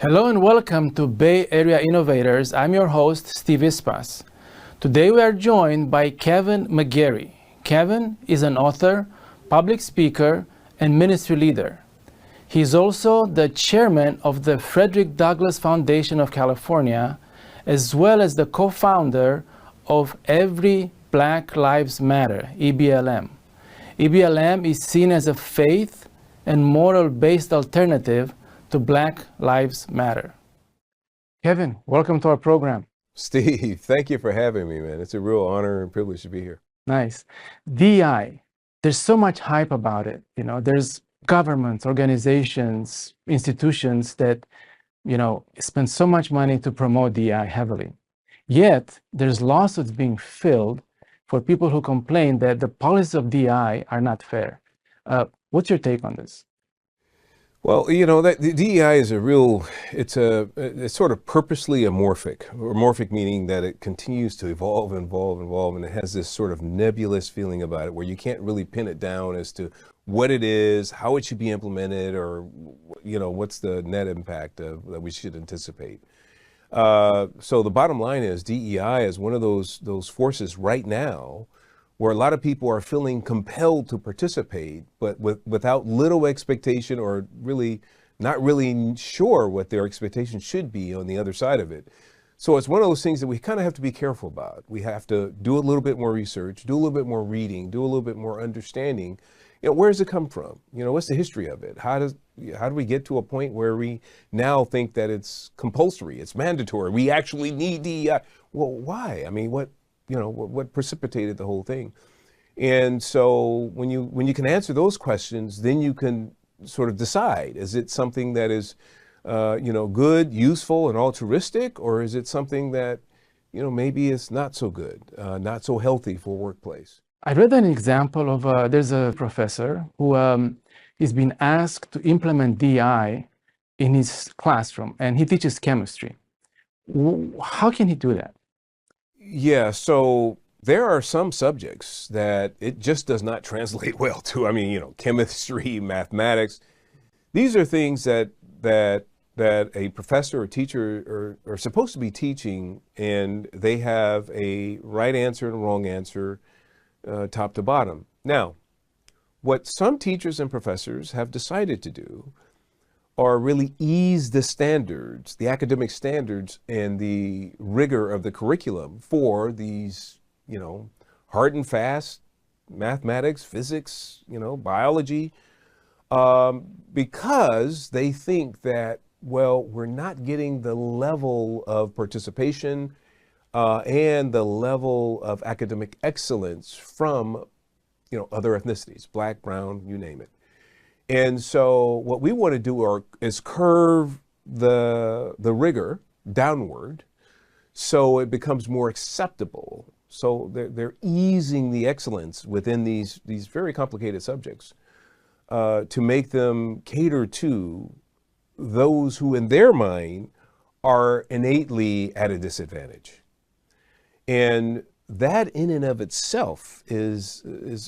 Hello and welcome to Bay Area Innovators. I'm your host, Steve Ispas. Today we are joined by Kevin McGarry. Kevin is an author, public speaker, and ministry leader. He is also the chairman of the Frederick Douglass Foundation of California, as well as the co-founder of Every Black Lives Matter, EBLM. EBLM is seen as a faith and moral-based alternative to Black Lives Matter. Kevin, welcome to our program. Steve, thank you for having me, man. It's a real honor and privilege to be here. Nice. DEI, there's so much hype about it. You know, there's governments, organizations, institutions that, spend so much money to promote DEI heavily. Yet, there's lawsuits being filed for people who complain that the policies of DEI are not fair. What's your take on this? Well, that the DEI is it's sort of purposely amorphic meaning that it continues to evolve, and it has this sort of nebulous feeling about it where you can't really pin it down as to what it is, how it should be implemented, or, what's the net impact that we should anticipate. So the bottom line is DEI is one of those forces right now where a lot of people are feeling compelled to participate, but without little expectation or really not really sure what their expectation should be on the other side of it. So it's one of those things that we kind of have to be careful about. We have to do a little bit more research, do a little bit more reading, do a little bit more understanding. Where does it come from? What's the history of it? How do we get to a point where we now think that it's compulsory, it's mandatory, we actually need DEI? Well, why? I mean, what precipitated the whole thing? And so when you can answer those questions, then you can sort of decide, is it something that is, good, useful, and altruistic, or is it something that, maybe is not so good, not so healthy for a workplace? I read an example of, there's a professor who is being asked to implement DEI in his classroom, and he teaches chemistry. How can he do that? Yeah, so there are some subjects that it just does not translate well to. I mean, chemistry, mathematics. These are things that a professor or teacher are supposed to be teaching, and they have a right answer and a wrong answer, top to bottom. Now, what some teachers and professors have decided to do are really ease the standards, the academic standards and the rigor of the curriculum for these, hard and fast mathematics, physics, biology, because they think that, well, we're not getting the level of participation and the level of academic excellence from, other ethnicities, Black, brown, you name it. And so what we want to do is curve the rigor downward so it becomes more acceptable. So they're easing the excellence within these very complicated subjects to make them cater to those who in their mind are innately at a disadvantage. And that in and of itself is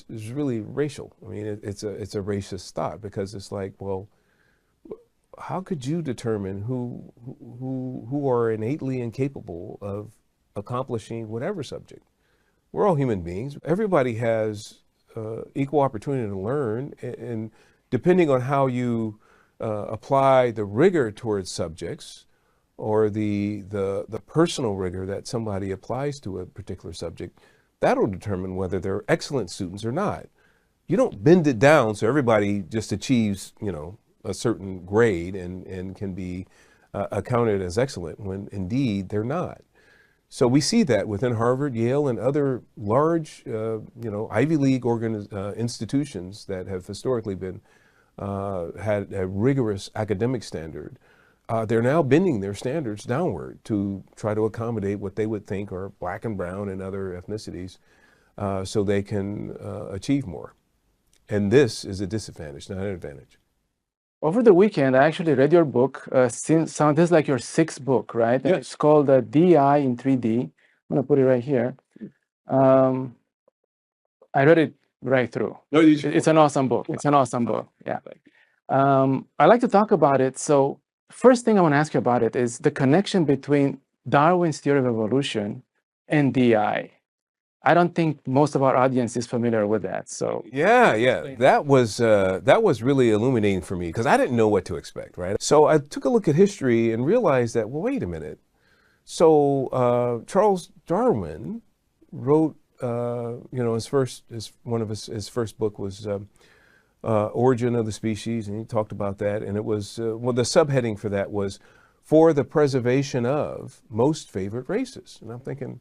really racial. I mean, it's a racist thought, because it's like, well, how could you determine who are innately incapable of accomplishing whatever subject? We're all human beings. Everybody has equal opportunity to learn, and depending on how you apply the rigor towards subjects, or the personal rigor that somebody applies to a particular subject, that'll determine whether they're excellent students or not. You don't bend it down so everybody just achieves, a certain grade and can be accounted as excellent when indeed they're not. So we see that within Harvard, Yale, and other large, Ivy League institutions that have historically been had a rigorous academic standard. They're now bending their standards downward to try to accommodate what they would think are Black and brown and other ethnicities, so they can achieve more. And this is a disadvantage, not an advantage. Over the weekend, I actually read your book. This is like your sixth book, right? Yes. It's called DEI in 3D. I'm going to put it right here. I read it right through. No, It's an awesome book. It's an awesome book. Yeah. I like to talk about it. So first thing I want to ask you about it is the connection between Darwin's theory of evolution and DI. I don't think most of our audience is familiar with that. So yeah, that was really illuminating for me because I didn't know what to expect, right? So I took a look at history and realized that, well, wait a minute. So Charles Darwin wrote, one of his first book was Origin of the Species, and he talked about that, and it was the subheading for that was for the preservation of most favored races. And I'm thinking,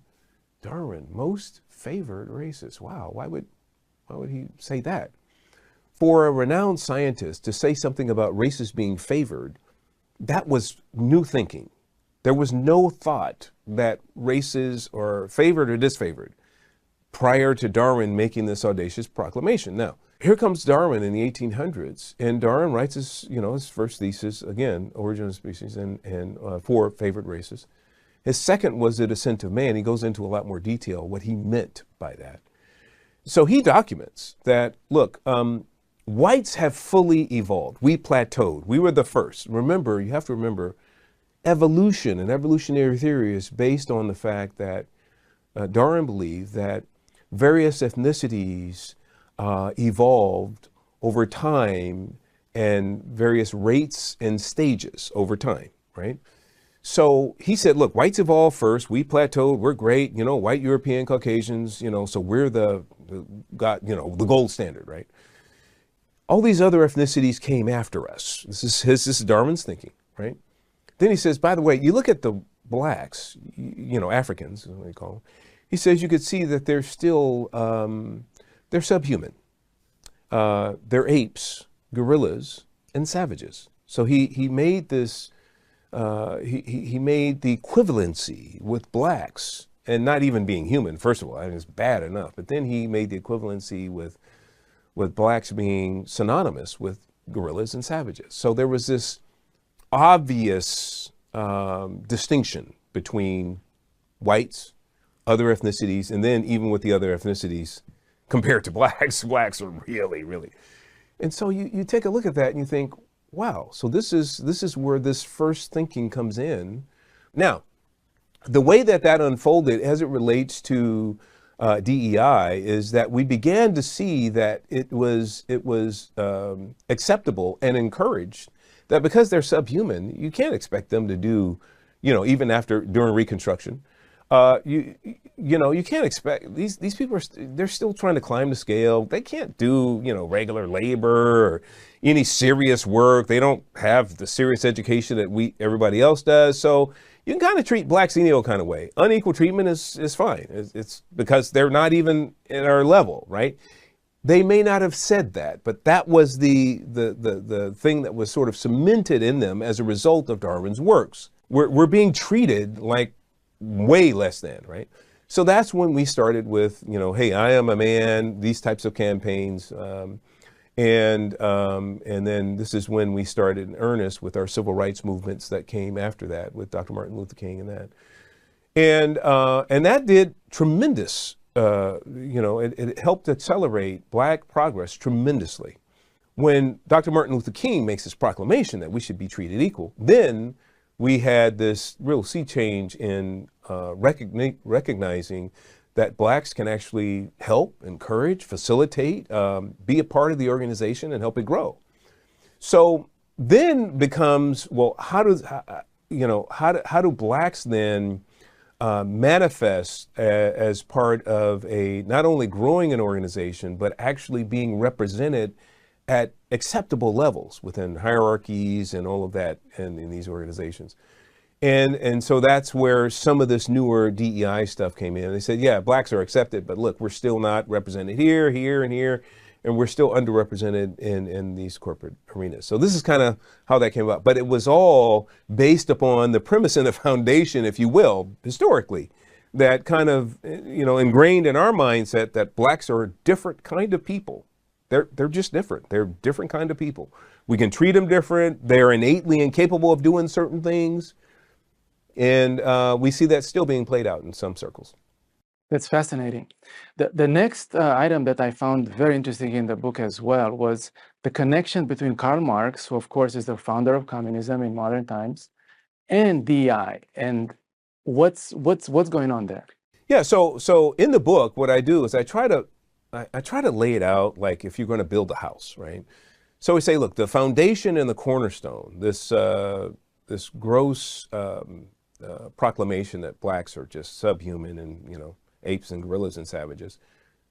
Darwin, most favored races. Wow, why would he say that? For a renowned scientist to say something about races being favored, that was new thinking. There was no thought that races are favored or disfavored prior to Darwin making this audacious proclamation. Now, here comes Darwin in the 1800s, and Darwin writes his first thesis, again, Origin of Species, and for favored races. His second was The Descent of Man. He goes into a lot more detail what he meant by that. So he documents that, look, whites have fully evolved. We plateaued. We were the first. Remember, you have to remember, evolution and evolutionary theory is based on the fact that Darwin believed that various ethnicities evolved over time and various rates and stages over time, right? So he said, look, whites evolved first, we plateaued, we're great, white European Caucasians, so we're the gold standard, right? All these other ethnicities came after us. This is Darwin's thinking, right? Then he says, by the way, you look at the blacks, Africans, is what they call them. He says you could see that they're still, they're subhuman. They're apes, gorillas, and savages. So he made this, he made the equivalency with blacks, and not even being human, first of all, I mean, it's bad enough. But then he made the equivalency with blacks being synonymous with gorillas and savages. So there was this obvious distinction between whites, other ethnicities, and then even with the other ethnicities compared to blacks, blacks are really, really. And so you take a look at that and you think, wow, so this is where this first thinking comes in. Now, the way that unfolded as it relates to DEI is that we began to see that it was acceptable and encouraged that because they're subhuman, you can't expect them to do, even during Reconstruction, you can't expect these people they're still trying to climb the scale. They can't do, regular labor or any serious work. They don't have the serious education that everybody else does. So you can kind of treat blacks any old kind of way. Unequal treatment is fine. It's because they're not even at our level, right? They may not have said that, but that was the thing that was sort of cemented in them as a result of Darwin's works. We're being treated like way less than, right? So that's when we started with, hey, I am a man, these types of campaigns. And then this is when we started in earnest with our civil rights movements that came after that with Dr. Martin Luther King and that. And that did tremendous, it helped accelerate Black progress tremendously. When Dr. Martin Luther King makes this proclamation that we should be treated equal, then we had this real sea change in recognizing that blacks can actually help, encourage, facilitate, be a part of the organization and help it grow. So then becomes, well, how do blacks then manifest as part of a not only growing an organization, but actually being represented at acceptable levels within hierarchies and all of that in these organizations. And so that's where some of this newer DEI stuff came in. They said, yeah, blacks are accepted, but look, we're still not represented here, here, and here, and we're still underrepresented in these corporate arenas. So this is kind of how that came about. But it was all based upon the premise and the foundation, if you will, historically, that kind of, ingrained in our mindset that blacks are a different kind of people. They're just different. They're a different kind of people. We can treat them different. They're innately incapable of doing certain things. And we see that still being played out in some circles. That's fascinating. The next item that I found very interesting in the book as well was the connection between Karl Marx, who of course is the founder of communism in modern times, and DEI, and what's going on there? Yeah, so in the book, what I do is I try to lay it out like if you're going to build a house, right? So we say, look, the foundation and the cornerstone, this gross proclamation that blacks are just subhuman and, you know, apes and gorillas and savages.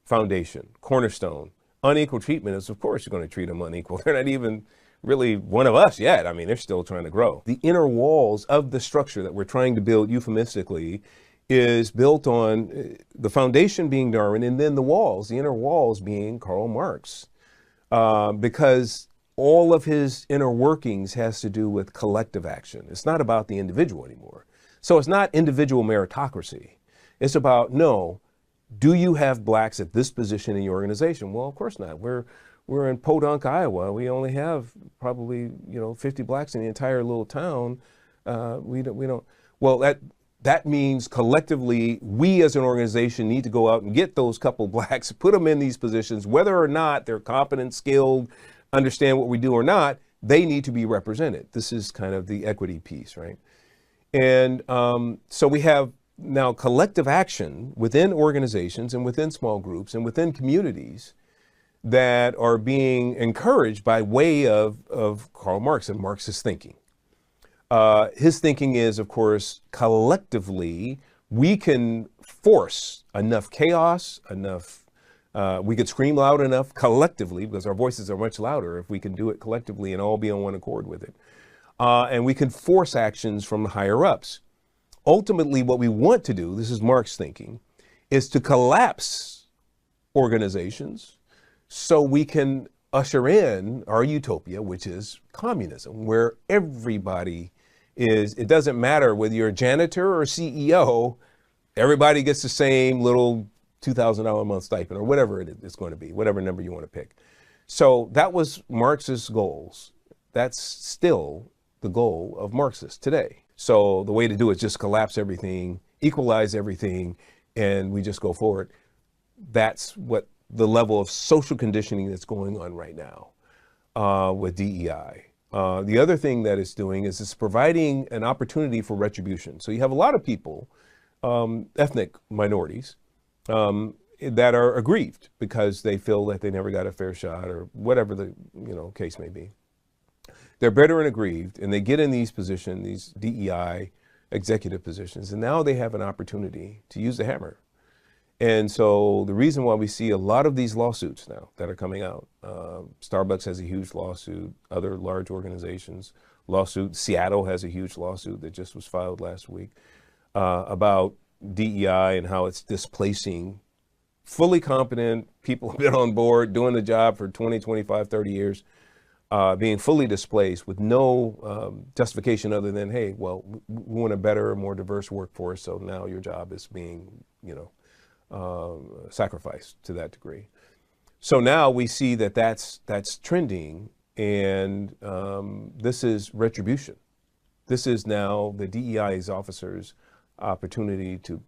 Foundation, cornerstone, unequal treatment is, of course, you're going to treat them unequal. They're not even really one of us yet. I mean, they're still trying to grow. The inner walls of the structure that we're trying to build euphemistically is built on the foundation being Darwin, and then the walls, the inner walls being Karl Marx, because all of his inner workings has to do with collective action. It's not about the individual anymore. So it's not individual meritocracy. It's about, no, do you have blacks at this position in your organization? Well, of course not. We're in Podunk, Iowa. We only have probably, 50 blacks in the entire little town. We don't. Well, that means collectively, we as an organization need to go out and get those couple blacks, put them in these positions, whether or not they're competent, skilled, understand what we do or not, they need to be represented. This is kind of the equity piece, right? And so we have now collective action within organizations and within small groups and within communities that are being encouraged by way of Karl Marx and Marxist thinking. His thinking is, of course, collectively, we can force enough chaos, we could scream loud enough collectively, because our voices are much louder if we can do it collectively and all be on one accord with it. And we can force actions from the higher ups. Ultimately, what we want to do, this is Marx thinking, is to collapse organizations so we can usher in our utopia, which is communism, where everybody is, it doesn't matter whether you're a janitor or a CEO, everybody gets the same little $2,000 a month stipend or whatever it's going to be, whatever number you want to pick. So that was Marx's goals. That's still the goal of Marxists today. So the way to do it is just collapse everything, equalize everything, and we just go forward. That's what the level of social conditioning that's going on right now with DEI. The other thing that it's doing is it's providing an opportunity for retribution. So you have a lot of people, ethnic minorities, that are aggrieved because they feel that they never got a fair shot or whatever the case may be. They're bitter and aggrieved, and they get in these positions, these DEI executive positions, and now they have an opportunity to use the hammer. And so the reason why we see a lot of these lawsuits now that are coming out, Starbucks has a huge lawsuit, other large organizations, lawsuit, Seattle has a huge lawsuit that just was filed last week about DEI and how it's displacing fully competent people who've been on board, doing the job for 20, 25, 30 years, being fully displaced with no justification other than, hey, well, we want a better, more diverse workforce, so now your job is being, sacrificed to that degree. So now we see that that's trending, and this is retribution. This is now the DEI's officers' opportunity to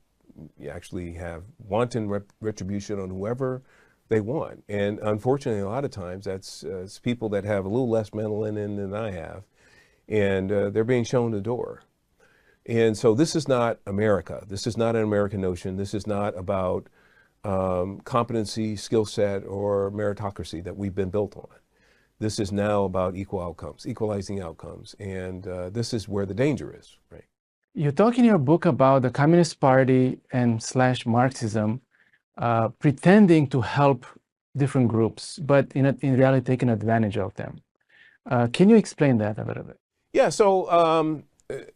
actually have wanton retribution on whoever they want. And unfortunately, a lot of times that's it's people that have a little less melanin than I have, and they're being shown the door. And so this is not America. This is not an American notion. This is not about competency, skill set, or meritocracy that we've been built on. This is now about equal outcomes, equalizing outcomes. And this is where the danger is, right? You talk in your book about the Communist Party and / Marxism pretending to help different groups, but in reality taking advantage of them. Can you explain that a little bit? Yeah, so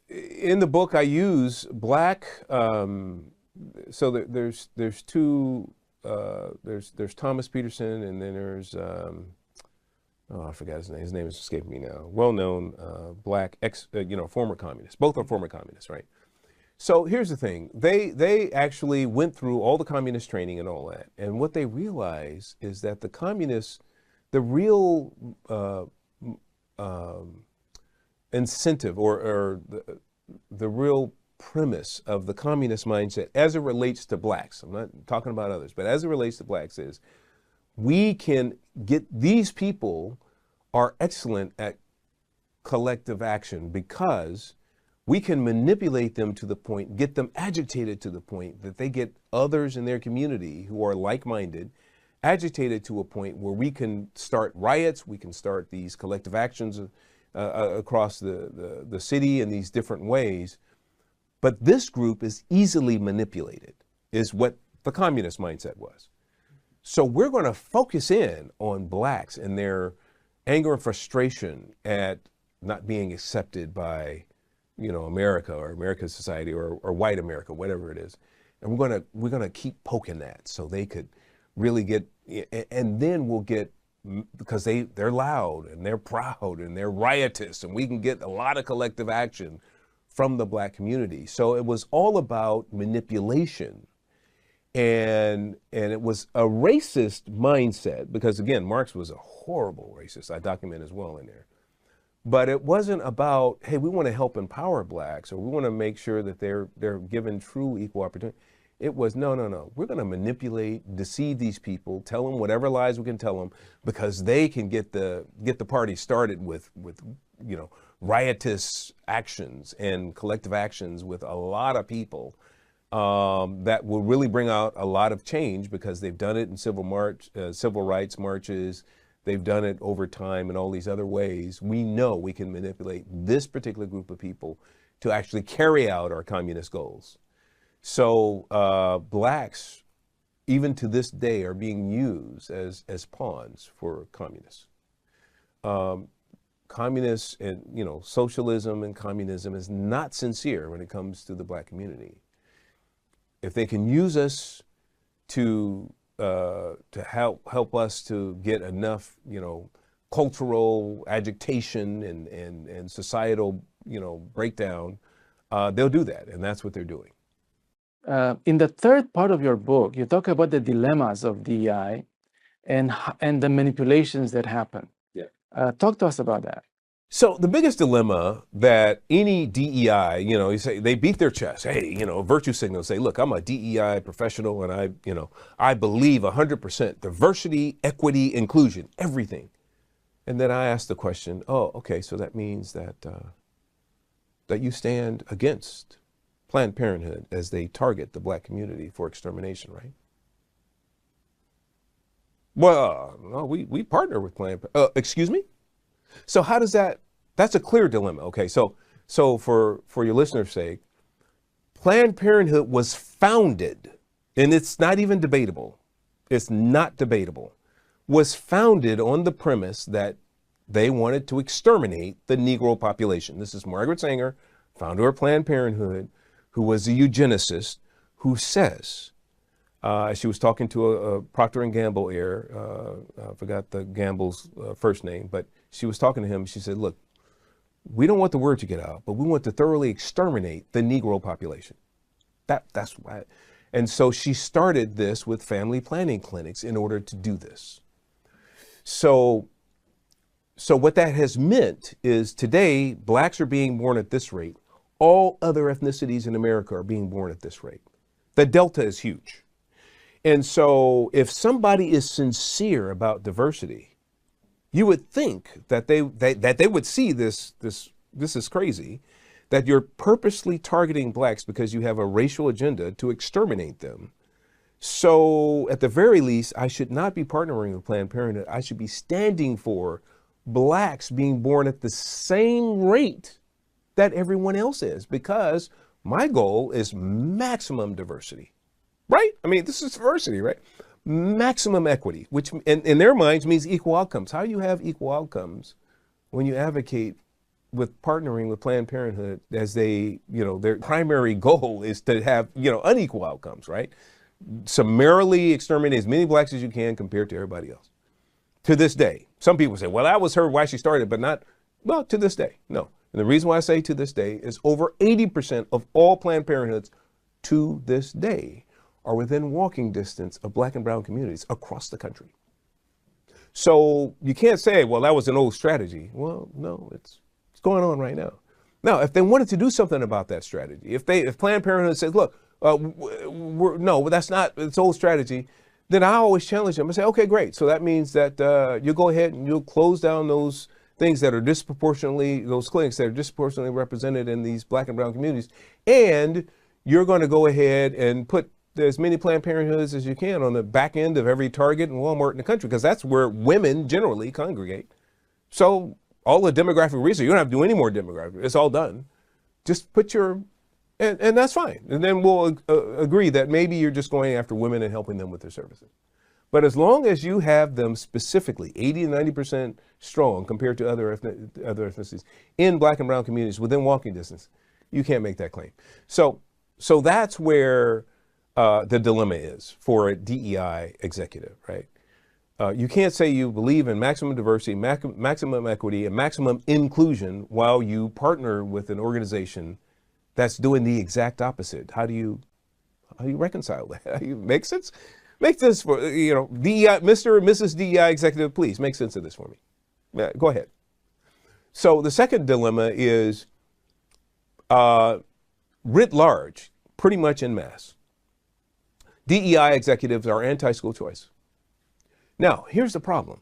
in the book I use black, so there's two, there's Thomas Peterson, and then there's, I forgot his name. His name is escaping me now. Well-known black former communist. Both are former communists, right? So here's the thing. They actually went through all the communist training and all that. And what they realized is that the communists, the real incentive or the real premise of the communist mindset as it relates to blacks, I'm not talking about others, but as it relates to blacks is we can get, these people are excellent at collective action because we can manipulate them to the point, get them agitated to the point that they get others in their community who are like-minded, agitated to a point where we can start riots, we can start these collective actions across the city in these different ways. But this group is easily manipulated, is what the communist mindset was. So we're going to focus in on blacks and their anger and frustration at not being accepted by, you know, America or American society or white America, whatever it is. And we're gonna keep poking that so they could really get, and then we'll get, because they're loud and they're proud and they're riotous, and we can get a lot of collective action from the black community. So it was all about manipulation. And it was a racist mindset because, again, Marx was a horrible racist. I document as well in there. But it wasn't about, hey, we want to help empower blacks or we want to make sure that they're given true equal opportunity. It was, no. We're going to manipulate, deceive these people, tell them whatever lies we can tell them because they can get the party started with you know, riotous actions and collective actions with a lot of people. That will really bring out a lot of change because they've done it in civil rights marches. They've done it over time in all these other ways. We know we can manipulate this particular group of people to actually carry out our communist goals. So blacks, even to this day, are being used as pawns for communists. Communists and, you know, socialism and communism is not sincere when it comes to the black community. If they can use us to help us to get enough, you know, cultural agitation and societal, you know, breakdown, they'll do that, and that's what they're doing. In the third part of your book, you talk about the dilemmas of DEI and the manipulations that happen. Yeah. Talk to us about that. So the biggest dilemma that any DEI, you know, you say they beat their chest, hey, you know, virtue signal, say, look, I'm a DEI professional and I believe 100% diversity, equity, inclusion, everything. And then I ask the question, oh, okay, so that means that that you stand against Planned Parenthood as they target the black community for extermination, right? Well, no, we partner with Planned Parenthood. Excuse me? So how does that's a clear dilemma. Okay, so for your listeners' sake, Planned Parenthood was founded, and it's not even debatable. It's not debatable. Was founded on the premise that they wanted to exterminate the Negro population. This is Margaret Sanger, founder of Planned Parenthood, who was a eugenicist, who says, she was talking to a Procter & Gamble heir, I forgot the Gamble's first name, but she was talking to him. She said, look, we don't want the word to get out, but we want to thoroughly exterminate the Negro population. That's why. And so she started this with family planning clinics in order to do this. So what that has meant is today, blacks are being born at this rate. All other ethnicities in America are being born at this rate. The delta is huge. And so if somebody is sincere about diversity, you would think that they would see this is crazy, that you're purposely targeting blacks because you have a racial agenda to exterminate them. So at the very least, I should not be partnering with Planned Parenthood. I should be standing for blacks being born at the same rate that everyone else is, because my goal is maximum diversity, right? I mean, this is diversity, right? Maximum equity, which in their minds means equal outcomes. How do you have equal outcomes when you advocate with partnering with Planned Parenthood as they, you know, their primary goal is to have, you know, unequal outcomes, right? Summarily exterminate as many blacks as you can compared to everybody else. To this day, some people say, well, that was her why she started, but not, well, to this day, no. And the reason why I say to this day is over 80% of all Planned Parenthoods to this day are within walking distance of black and brown communities across the country. So you can't say, well, that was an old strategy. Well, no, it's going on right now. Now, if they wanted to do something about that strategy, if Planned Parenthood says, look, no, that's not its old strategy, then I always challenge them and say, okay, great. So that means that you go ahead and you'll close down those things that are those clinics that are disproportionately represented in these Black and brown communities. And you're going to go ahead and put as many Planned Parenthoods as you can on the back end of every Target and Walmart in the country, because that's where women generally congregate. So all the demographic research, you don't have to do any more demographic. It's all done. Just put and that's fine. And then we'll agree that maybe you're just going after women and helping them with their services. But as long as you have them specifically 80 to 90% strong compared to other ethnicities in Black and brown communities within walking distance, you can't make that claim. So that's where the dilemma is for a DEI executive, right? You can't say you believe in maximum diversity, maximum equity, and maximum inclusion while you partner with an organization that's doing the exact opposite. How do you reconcile that? How do you make sense? Make this for, DEI, Mr. or Mrs. DEI executive, please make sense of this for me. Yeah, go ahead. So the second dilemma is writ large, pretty much en masse. DEI executives are anti-school choice. Now, here's the problem.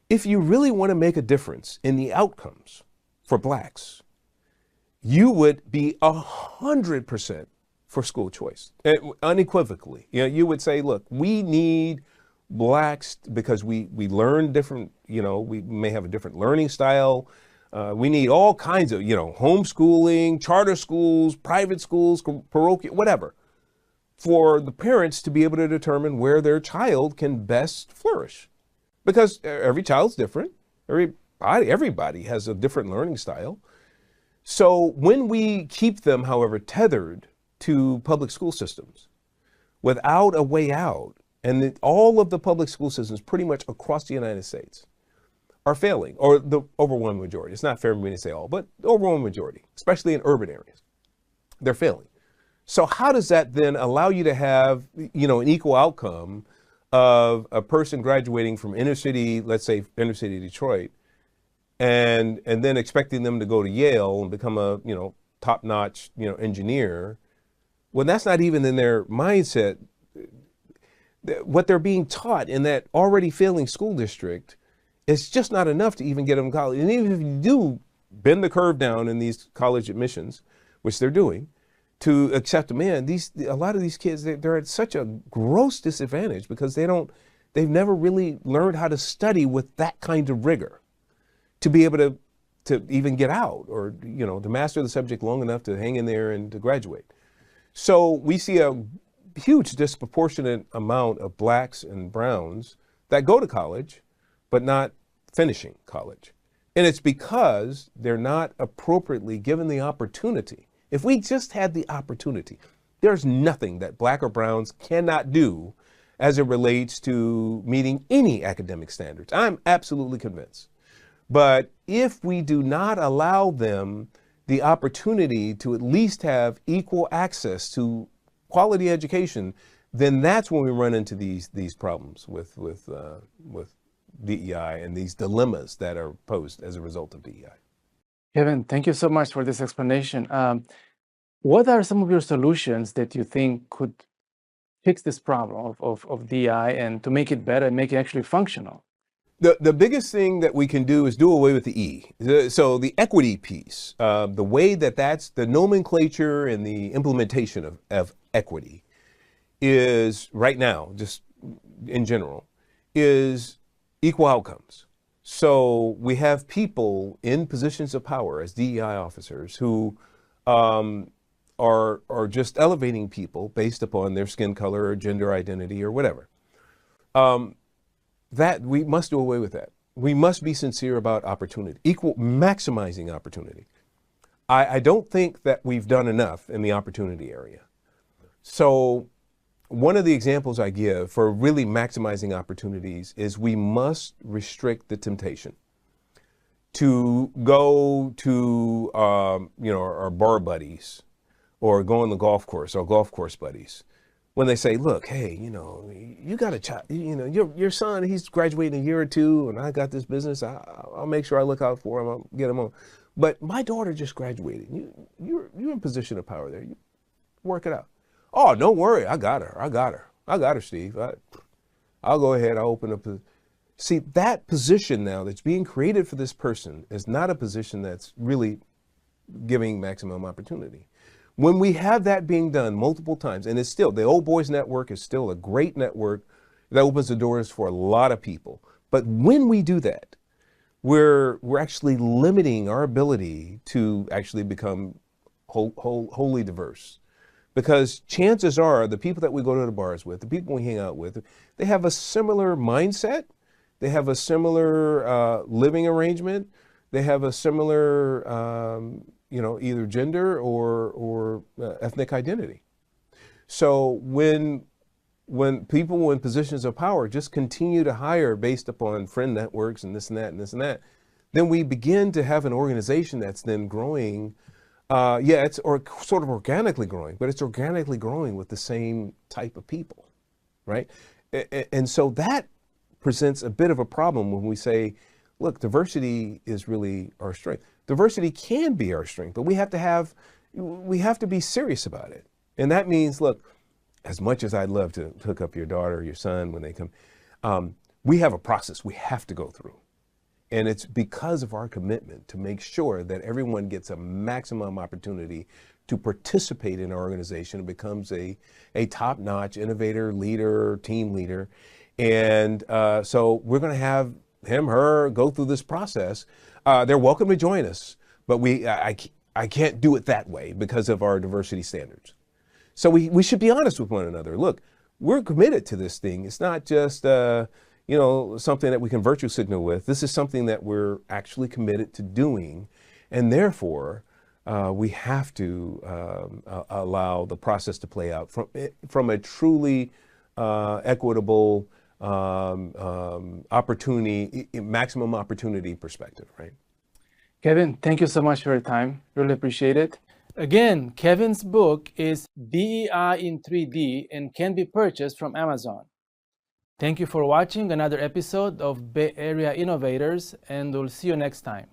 If you really want to make a difference in the outcomes for Blacks, you would be 100% for school choice, unequivocally. You would say, look, we need Blacks because we learn different, we may have a different learning style. We need all kinds of, homeschooling, charter schools, private schools, parochial, whatever, for the parents to be able to determine where their child can best flourish. Because every child's different. Everybody has a different learning style. So when we keep them, however, tethered to public school systems without a way out, and all of the public school systems pretty much across the United States are failing, or the overwhelming majority. It's not fair for me to say all, but the overwhelming majority, especially in urban areas, they're failing. So how does that then allow you to have, an equal outcome of a person graduating from inner city, let's say inner city Detroit, and then expecting them to go to Yale and become a, top-notch, engineer, when that's not even in their mindset? What they're being taught in that already failing school district is just not enough to even get them to college. And even if you do bend the curve down in these college admissions, which they're doing, to accept them in, a lot of these kids, they're at such a gross disadvantage because they've never really learned how to study with that kind of rigor to be able to even get out, or, to master the subject long enough to hang in there and to graduate. So we see a huge disproportionate amount of Blacks and browns that go to college, but not finishing college. And it's because they're not appropriately given the opportunity. If we just had the opportunity, there's nothing that Black or browns cannot do as it relates to meeting any academic standards. I'm absolutely convinced. But if we do not allow them the opportunity to at least have equal access to quality education, then that's when we run into these problems with DEI and these dilemmas that are posed as a result of DEI. Kevin, thank you so much for this explanation. What are some of your solutions that you think could fix this problem of DEI and to make it better and make it actually functional? The biggest thing that we can do is do away with the E. So the equity piece, the way that's the nomenclature and the implementation of equity is right now, just in general, is equal outcomes. So we have people in positions of power as DEI officers who are just elevating people based upon their skin color or gender identity or whatever. That we must do away with that. We must be sincere about opportunity, maximizing opportunity. I don't think that we've done enough in the opportunity area. So one of the examples I give for really maximizing opportunities is we must restrict the temptation to go to, our bar buddies or go on the golf course, our golf course buddies. When they say, look, hey, you got a child, your son, he's graduating in a year or two, and I got this business. I'll make sure I look out for him. I'll get him on. But my daughter just graduated. You're in a position of power there. You work it out. Oh, don't worry. I got her, Steve. I'll go ahead. I'll open up. See, that position now that's being created for this person is not a position that's really giving maximum opportunity. When we have that being done multiple times, and it's still, the Old Boys Network is still a great network that opens the doors for a lot of people. But when we do that, we're actually limiting our ability to actually become wholly diverse. Because chances are the people that we go to the bars with, the people we hang out with, they have a similar mindset, they have a similar living arrangement, they have a similar, either gender or ethnic identity. So when people in positions of power just continue to hire based upon friend networks and this and that and this and that, then we begin to have an organization that's then growing. It's sort of organically growing, but it's organically growing with the same type of people, right? And so that presents a bit of a problem when we say, look, diversity is really our strength. Diversity can be our strength, but we have to be serious about it. And that means, look, as much as I'd love to hook up your daughter or your son when they come, we have a process we have to go through. And it's because of our commitment to make sure that everyone gets a maximum opportunity to participate in our organization and becomes a top-notch innovator, leader, team leader. And so we're going to have him, her go through this process. They're welcome to join us, but I can't do it that way because of our diversity standards. So we should be honest with one another. Look, we're committed to this thing. It's not just something that we can virtue signal with. This is something that we're actually committed to doing, and therefore we have to allow the process to play out from a truly equitable maximum opportunity perspective, right? Kevin, thank you so much for your time. Really appreciate it. Again, Kevin's book is DEI in 3D and can be purchased from Amazon. Thank you for watching another episode of Bay Area Innovators, and we'll see you next time.